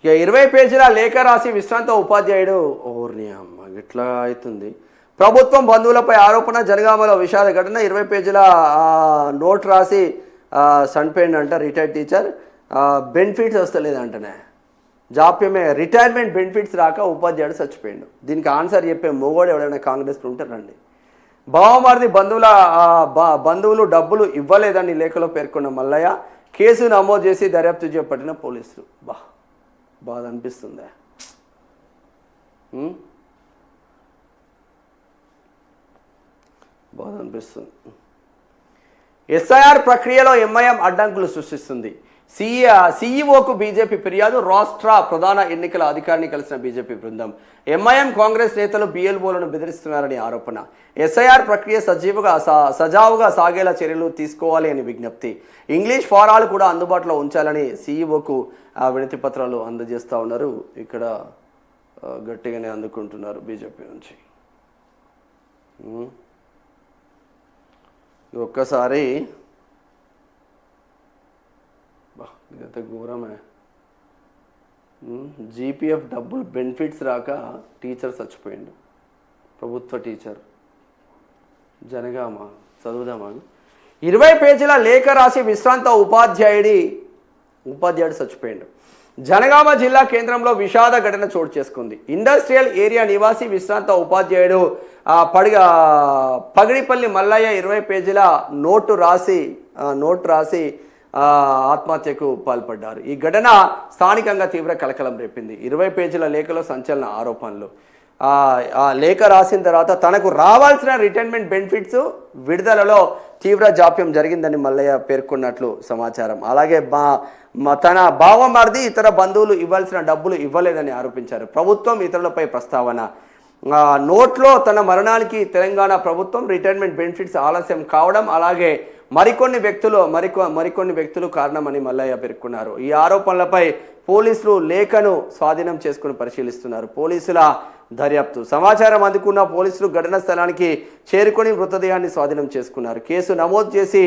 ఇక 20 పేజీల లేఖ రాసి విశ్రాంత ఉపాధ్యాయుడు ఓర్ని అమ్మ ఇట్లా అవుతుంది. ప్రభుత్వం బంధువులపై ఆరోపణ, జనగామలో విషాద ఘటన. 20 పేజీల నోట్ రాసి చనిపోయిందంట రిటైర్డ్ టీచర్. బెనిఫిట్స్ వస్తలేదంటనే, జాప్యమే, రిటైర్మెంట్ బెనిఫిట్స్ రాక ఉపాధ్యాయుడు చచ్చిపోయిండు. దీనికి ఆన్సర్ చెప్పే మొగోడు ఎవడైనా కాంగ్రెస్లో ఉంటారండి. బావమరిది బంధువులు డబ్బులు ఇవ్వలేదని లేఖలో పేర్కొన్న మల్లయ్య కేసు నమోదు చేసి దర్యాప్తు చేపట్టిన పోలీసులు. బాధ అనిపిస్తుందా? బాధ అనిపిస్తుంది. ఎస్ఐఆర్ ప్రక్రియలో ఎంఐఎం అడ్డంకులు సృష్టిస్తుంది. సీఈఓకు బీజేపీ ఫిర్యాదు. రాష్ట్ర ప్రధాన ఎన్నికల అధికారిని కలిసిన బీజేపీ బృందం. ఎంఐఎం కాంగ్రెస్ నేతలు బిఎల్ఓలను బెదిరిస్తున్నారని ఆరోపణ. ఎస్ఐఆర్ ప్రక్రియ సజావుగా సాగేలా చర్యలు తీసుకోవాలి అని విజ్ఞప్తి. ఇంగ్లీష్ ఫారాలు కూడా అందుబాటులో ఉంచాలని సీఈఓకు వినతి పత్రాలు అందజేస్తూ ఉన్నారు. ఇక్కడ గట్టిగానే అందుకుంటున్నారు బీజేపీ నుంచి. ఒక్కసారి ఇదైతే ఘోరమే. జీపీఎఫ్ డబ్బులు బెనిఫిట్స్ రాక టీచర్ చచ్చిపోయిండు. ప్రభుత్వ టీచర్ జనగామ చదువుదామా. 20 పేజీల లేఖ రాసి విశ్రాంత ఉపాధ్యాయుడు చచ్చిపోయిండు. జనగామ జిల్లా కేంద్రంలో విషాద ఘటన చోటు చేసుకుంది. ఇండస్ట్రియల్ ఏరియా నివాసి విశ్రాంత ఉపాధ్యాయుడు పగిడిపల్లి మల్లయ్య 20 పేజీల నోటు రాసి ఆత్మహత్యకు పాల్పడ్డారు. ఈ ఘటన స్థానికంగా తీవ్ర కలకలం రేపింది. 20 పేజీల లేఖలో సంచలన ఆరోపణలు. ఆ లేఖ రాసిన తర్వాత తనకు రావాల్సిన రిటైర్మెంట్ బెనిఫిట్స్ విడుదలలో తీవ్ర జాప్యం జరిగిందని మల్లయ్య పేర్కొన్నట్లు సమాచారం. అలాగే తన బావమరిది ఇతర బంధువులు ఇవ్వాల్సిన డబ్బులు ఇవ్వలేదని ఆరోపించారు. ప్రభుత్వం ఇతరులపై ప్రస్తావన. నోట్లో తన మరణానికి తెలంగాణ ప్రభుత్వం రిటైర్మెంట్ బెనిఫిట్స్ ఆలస్యం కావడం, అలాగే మరికొన్ని వ్యక్తులు కారణమని మల్లయ్య పేర్కొన్నారు. ఈ ఆరోపణలపై పోలీసులు లేఖను స్వాధీనం చేసుకుని పరిశీలిస్తున్నారు. పోలీసుల దర్యాప్తు. సమాచారం అందుకున్న పోలీసులు ఘటనా స్థలానికి చేరుకొని మృతదేహాన్ని స్వాధీనం చేసుకున్నారు. కేసు నమోదు చేసి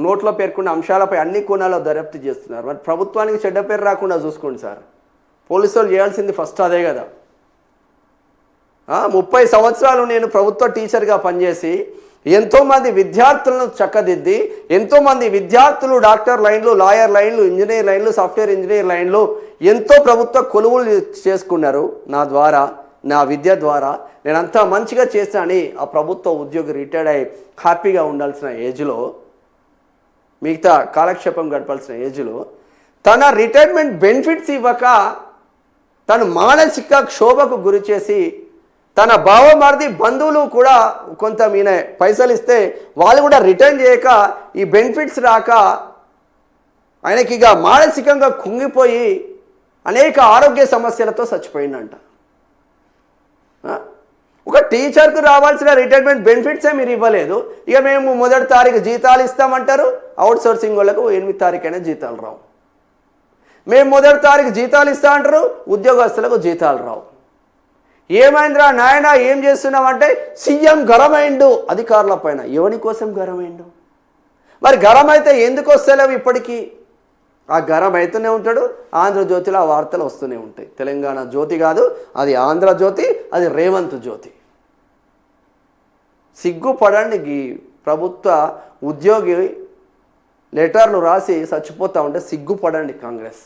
నోట్లో పేర్కొన్న అంశాలపై అన్ని కోణాల్లో దర్యాప్తు చేస్తున్నారు. మరి ప్రభుత్వానికి చెడ్డ పేరు రాకుండా చూసుకోండి సార్. పోలీసులు చేయాల్సింది ఫస్ట్ అదే కదా. 30 సంవత్సరాలు నేను ప్రభుత్వ టీచర్గా పనిచేసి ఎంతోమంది విద్యార్థులను చక్కదిద్ది, ఎంతోమంది విద్యార్థులు డాక్టర్ లైన్లు, లాయర్ లైన్లు, ఇంజనీర్ లైన్లు, సాఫ్ట్వేర్ ఇంజనీర్ లైన్లు ఎంతో ప్రభుత్వ కొలువులు చేసుకున్నారు. నా విద్య ద్వారా నేను అంతా మంచిగా చేశానని ఆ ప్రభుత్వ ఉద్యోగి రిటైర్డ్ అయ్యి హ్యాపీగా ఉండాల్సిన ఏజ్లో, మిగతా కాలక్షేపం గడపాల్సిన ఏజ్లో తన రిటైర్మెంట్ బెనిఫిట్స్ ఇవ్వక తను మానసిక క్షోభకు గురి చేసి, తన బావమరిది బంధువులు కూడా కొంత ఈయన పైసలు ఇస్తే వాళ్ళు కూడా రిటర్న్ చేయక ఈ బెనిఫిట్స్ రాక ఆయనకి ఇక మానసికంగా కుంగిపోయి అనేక ఆరోగ్య సమస్యలతో చచ్చిపోయిందంట. ఒక టీచర్కు రావాల్సిన రిటైర్మెంట్ బెనిఫిట్సే మీరు ఇవ్వలేదు. ఇక మేము 1వ తారీఖు జీతాలు ఇస్తామంటారు. అవుట్ సోర్సింగ్ వాళ్ళకు 8వ తారీఖైనా జీతాలు రావు. మేము 1వ తారీఖు జీతాలు ఇస్తామంటారు, ఉద్యోగస్తులకు జీతాలు రావు. ఏమైందిరా నాయన ఏం చేస్తున్నామంటే సీఎం గరమైండు అధికారుల పైన. ఎవరి కోసం గరమైండు? మరి గరం అయితే ఎందుకు వస్తలేవు ఇప్పటికీ? ఆ గరం అయితేనే ఉంటాడు. ఆంధ్రజ్యోతిలో ఆ వార్తలు వస్తూనే ఉంటాయి. తెలంగాణ జ్యోతి కాదు, అది ఆంధ్రజ్యోతి, అది రేవంత్ జ్యోతి. సిగ్గుపడండి. ప్రభుత్వ ఉద్యోగి లెటర్లు రాసి చచ్చిపోతూ ఉంటే సిగ్గుపడండి కాంగ్రెస్.